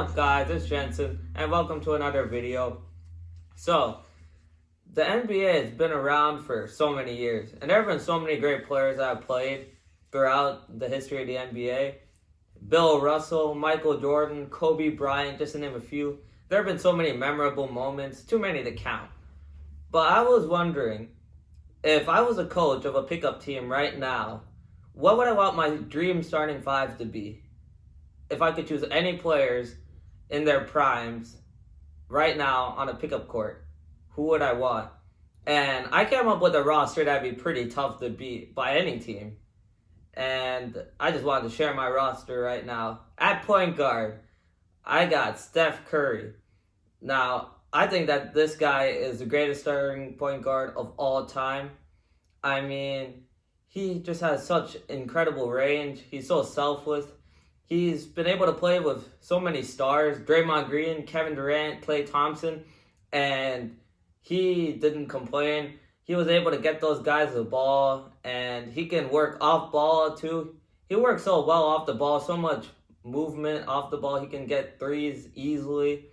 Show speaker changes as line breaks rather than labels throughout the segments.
What's up guys, it's Jensen and welcome to another video. So, the NBA has been around for so many years and there have been so many great players that have played throughout the history of the NBA. Bill Russell, Michael Jordan, Kobe Bryant, just to name a few. There have been so many memorable moments, too many to count. But I was wondering, if I was a coach of a pickup team right now, what would I want my dream starting five to be? If I could choose any players in their primes right now on a pickup court, who would I want? And I came up with a roster that'd be pretty tough to beat by any team. And I just wanted to share my roster right now. At point guard, I got Steph Curry. Now, I think that this guy is the greatest starting point guard of all time. I mean, he just has such incredible range. He's so selfless. He's been able to play with so many stars, Draymond Green, Kevin Durant, Klay Thompson, and he didn't complain. He was able to get those guys the ball, and he can work off ball too. He works so well off the ball, so much movement off the ball. He can get threes easily,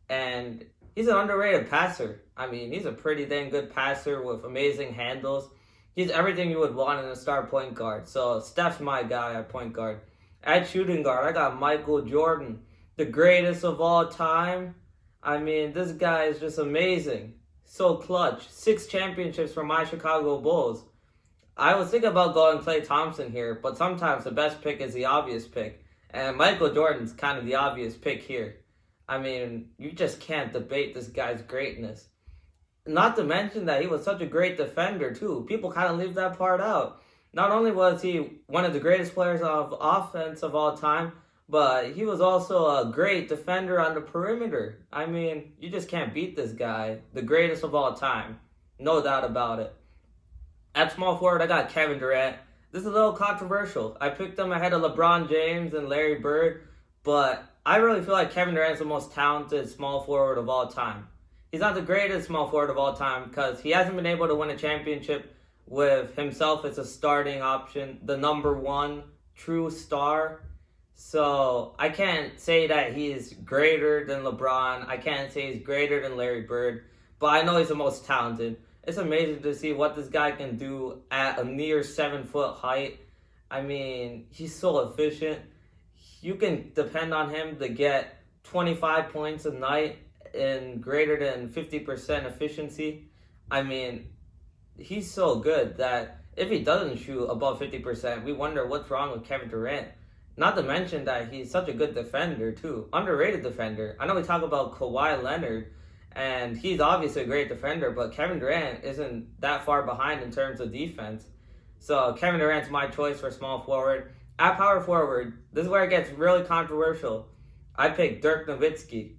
and he's an underrated passer. I mean, he's a pretty dang good passer with amazing handles. He's everything you would want in a star point guard. So Steph's my guy at point guard. At shooting guard, I got Michael Jordan, the greatest of all time. I mean, this guy is just amazing. So clutch. 6 championships for my Chicago Bulls. I was thinking about going Klay Thompson here, but sometimes the best pick is the obvious pick. And Michael Jordan's kind of the obvious pick here. I mean, you just can't debate this guy's greatness. Not to mention that he was such a great defender, too. People kind of leave that part out. Not only was he one of the greatest players of offense of all time, but he was also a great defender on the perimeter. I mean, you just can't beat this guy. The greatest of all time. No doubt about it. At small forward, I got Kevin Durant. This is a little controversial. I picked him ahead of LeBron James and Larry Bird, but I really feel like Kevin Durant's the most talented small forward of all time. He's not the greatest small forward of all time because he hasn't been able to win a championship with himself as a starting option, the number one true star. So I can't say that he's greater than LeBron. I can't say he's greater than Larry Bird, but I know he's the most talented. It's amazing to see what this guy can do at a near 7-foot height. I mean, he's so efficient. You can depend on him to get 25 points a night in greater than 50% efficiency. I mean, he's so good that if he doesn't shoot above 50%, we wonder what's wrong with Kevin Durant. Not to mention that he's such a good defender too. Underrated defender. I know we talk about Kawhi Leonard, and he's obviously a great defender, but Kevin Durant isn't that far behind in terms of defense. So Kevin Durant's my choice for small forward. At power forward, this is where it gets really controversial. I picked Dirk Nowitzki.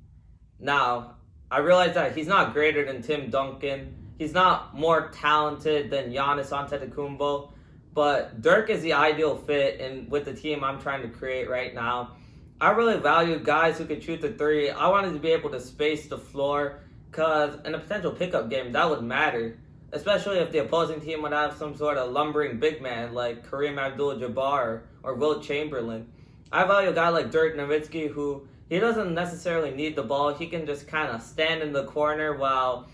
Now, I realize that he's not greater than Tim Duncan. He's not more talented than Giannis Antetokounmpo, but Dirk is the ideal fit with the team I'm trying to create right now. I really value guys who can shoot the three. I wanted to be able to space the floor because in a potential pickup game, that would matter, especially if the opposing team would have some sort of lumbering big man like Kareem Abdul-Jabbar or Wilt Chamberlain. I value a guy like Dirk Nowitzki who he doesn't necessarily need the ball. He can just kind of stand in the corner while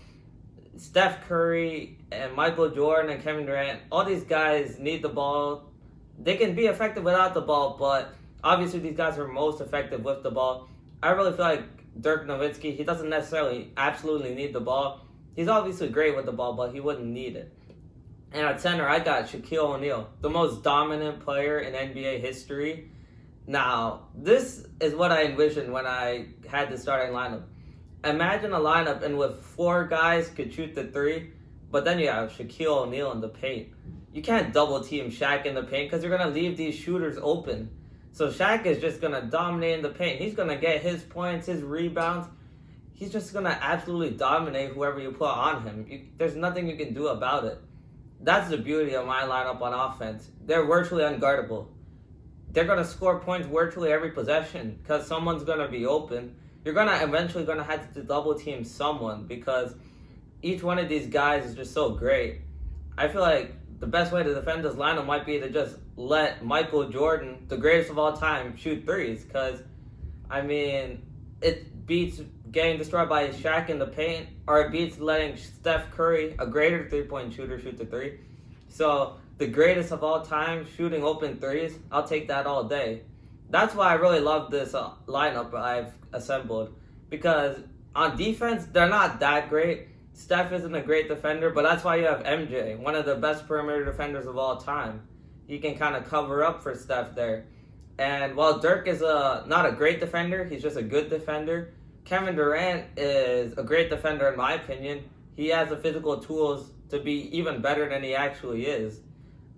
Steph Curry and Michael Jordan and Kevin Durant, all these guys need the ball. They can be effective without the ball, but obviously these guys are most effective with the ball. I really feel like Dirk Nowitzki, he doesn't necessarily absolutely need the ball. He's obviously great with the ball, but he wouldn't need it. And at center, I got Shaquille O'Neal, the most dominant player in NBA history. Now, this is what I envisioned when I had the starting lineup. Imagine a lineup and with 4 guys could shoot the 3, but then you have Shaquille O'Neal in the paint. You can't double team Shaq in the paint because you're going to leave these shooters open. So Shaq is just going to dominate in the paint. He's going to get his points, his rebounds. He's just going to absolutely dominate whoever you put on him. There's nothing you can do about it. That's the beauty of my lineup on offense. They're virtually unguardable. They're going to score points virtually every possession because someone's going to be open. You're eventually going to have to double team someone because each one of these guys is just so great. I feel like the best way to defend this lineup might be to just let Michael Jordan, the greatest of all time, shoot threes. Because, I mean, it beats getting destroyed by Shaq in the paint, or it beats letting Steph Curry, a greater three-point shooter, shoot the three. So the greatest of all time shooting open threes, I'll take that all day. That's why I really love this lineup I've assembled, because on defense, they're not that great. Steph isn't a great defender, but that's why you have MJ, one of the best perimeter defenders of all time. He can kind of cover up for Steph there. And while Dirk is not a great defender, he's just a good defender. Kevin Durant is a great defender in my opinion. He has the physical tools to be even better than he actually is.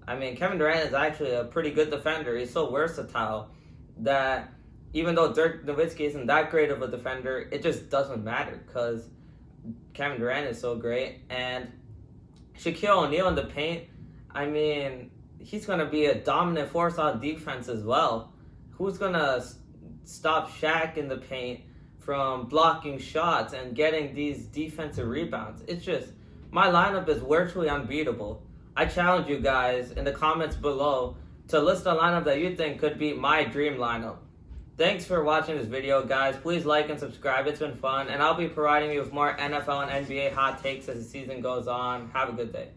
I mean, Kevin Durant is actually a pretty good defender. He's so versatile that even though Dirk Nowitzki isn't that great of a defender, it just doesn't matter because Kevin Durant is so great. And Shaquille O'Neal in the paint, I mean, he's going to be a dominant force on defense as well. Who's going to stop Shaq in the paint from blocking shots and getting these defensive rebounds? It's just, my lineup is virtually unbeatable. I challenge you guys in the comments below to list a lineup that you think could be my dream lineup. Thanks for watching this video, guys. Please like and subscribe. It's been fun, and I'll be providing you with more NFL and NBA hot takes as the season goes on. Have a good day.